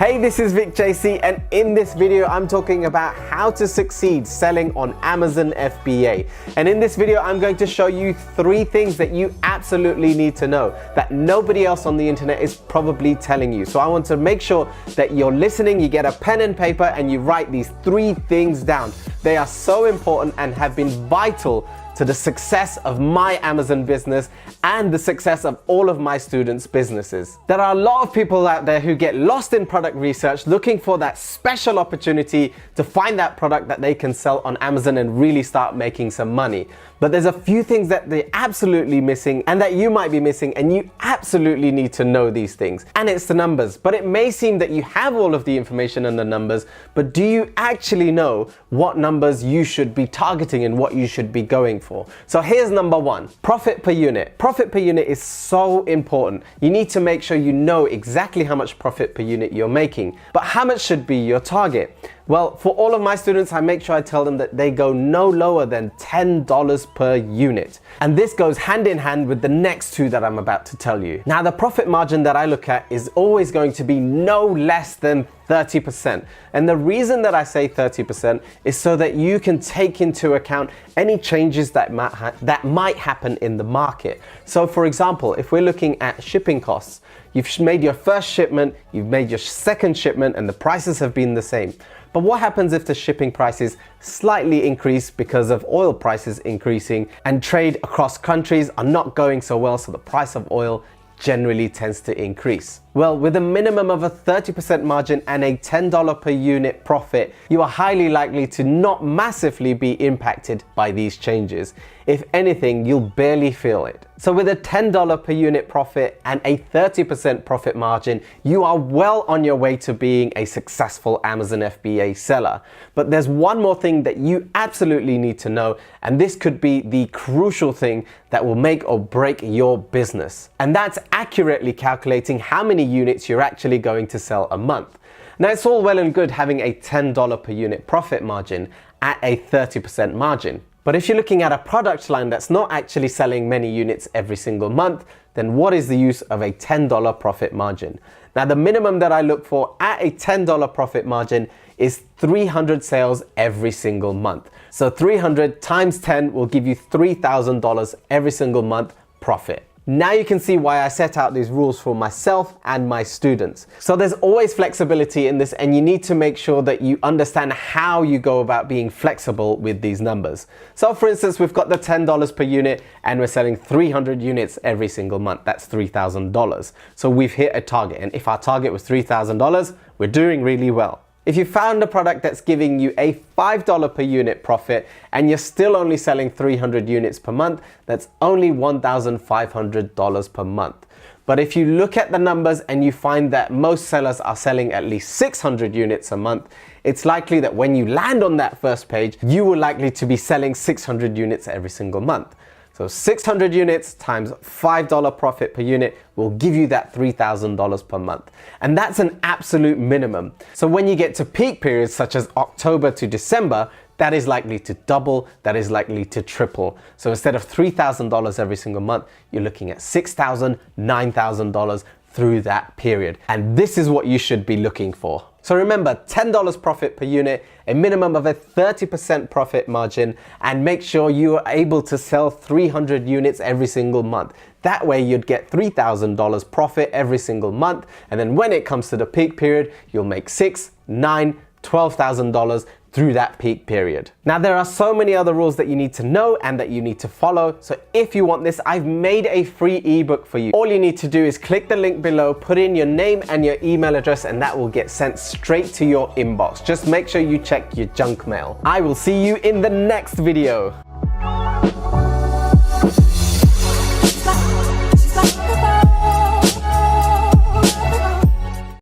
Hey, this is Vik JC, and in this video I'm talking about how to succeed selling on Amazon FBA. And in this video I'm going to show you 3 things that you absolutely need to know that nobody else on the internet is probably telling you. So I want to make sure that you're listening, you get a pen and paper and you write these 3 things down. They are so important and have been vital to the success of my Amazon business and the success of all of my students' businesses. There are a lot of people out there who get lost in product research looking for that special opportunity to find that product that they can sell on Amazon and really start making some money. But there's a few things that they're absolutely missing and that you might be missing, and you absolutely need to know these things. And it's the numbers. But it may seem that you have all of the information and the numbers, but do you actually know what numbers you should be targeting and what you should be going for? So here's number 1, profit per unit. Profit per unit is so important. You need to make sure you know exactly how much profit per unit you're making. But how much should be your target? Well, for all of my students, I make sure I tell them that they go no lower than $10 per unit. And this goes hand in hand with the next 2 that I'm about to tell you. Now, the profit margin that I look at is always going to be no less than 30%. And the reason that I say 30% is so that you can take into account any changes that might happen in the market. So for example, if we're looking at shipping costs, you've made your first shipment, you've made your second shipment, and the prices have been the same. But what happens if the shipping prices slightly increase because of oil prices increasing and trade across countries are not going so well, so the price of oil generally tends to increase? Well, with a minimum of a 30% margin and a $10 per unit profit, you are highly likely to not massively be impacted by these changes. If anything, you'll barely feel it. So with a $10 per unit profit and a 30% profit margin, you are well on your way to being a successful Amazon FBA seller. But there's one more thing that you absolutely need to know, and this could be the crucial thing that will make or break your business. And that's accurately calculating how many units you're actually going to sell a month. Now, it's all well and good having a $10 per unit profit margin at a 30% margin. But if you're looking at a product line that's not actually selling many units every single month, then what is the use of a $10 profit margin? Now, the minimum that I look for at a $10 profit margin is 300 sales every single month. So 300 times 10 will give you $3,000 every single month profit. Now you can see why I set out these rules for myself and my students. So there's always flexibility in this, and you need to make sure that you understand how you go about being flexible with these numbers. So for instance, we've got the $10 per unit and we're selling 300 units every single month. That's $3,000. So we've hit a target, and if our target was $3,000, we're doing really well. If you found a product that's giving you a $5 per unit profit and you're still only selling 300 units per month, that's only $1,500 per month. But if you look at the numbers and you find that most sellers are selling at least 600 units a month, it's likely that when you land on that first page, you will likely to be selling 600 units every single month. So 600 units times $5 profit per unit will give you that $3,000 per month. And that's an absolute minimum. So when you get to peak periods such as October to December, that is likely to double, that is likely to triple. So instead of $3,000 every single month, you're looking at $6,000, $9,000 through that period. And this is what you should be looking for. So remember, $10 profit per unit, a minimum of a 30% profit margin, and make sure you are able to sell 300 units every single month. That way you'd get $3,000 profit every single month, and then when it comes to the peak period, you'll make $6,000, $9,000, $12,000 through that peak period. Now, there are so many other rules that you need to know and that you need to follow. So if you want this, I've made a free ebook for you. All you need to do is click the link below, put in your name and your email address, and that will get sent straight to your inbox. Just make sure you check your junk mail. I will see you in the next video.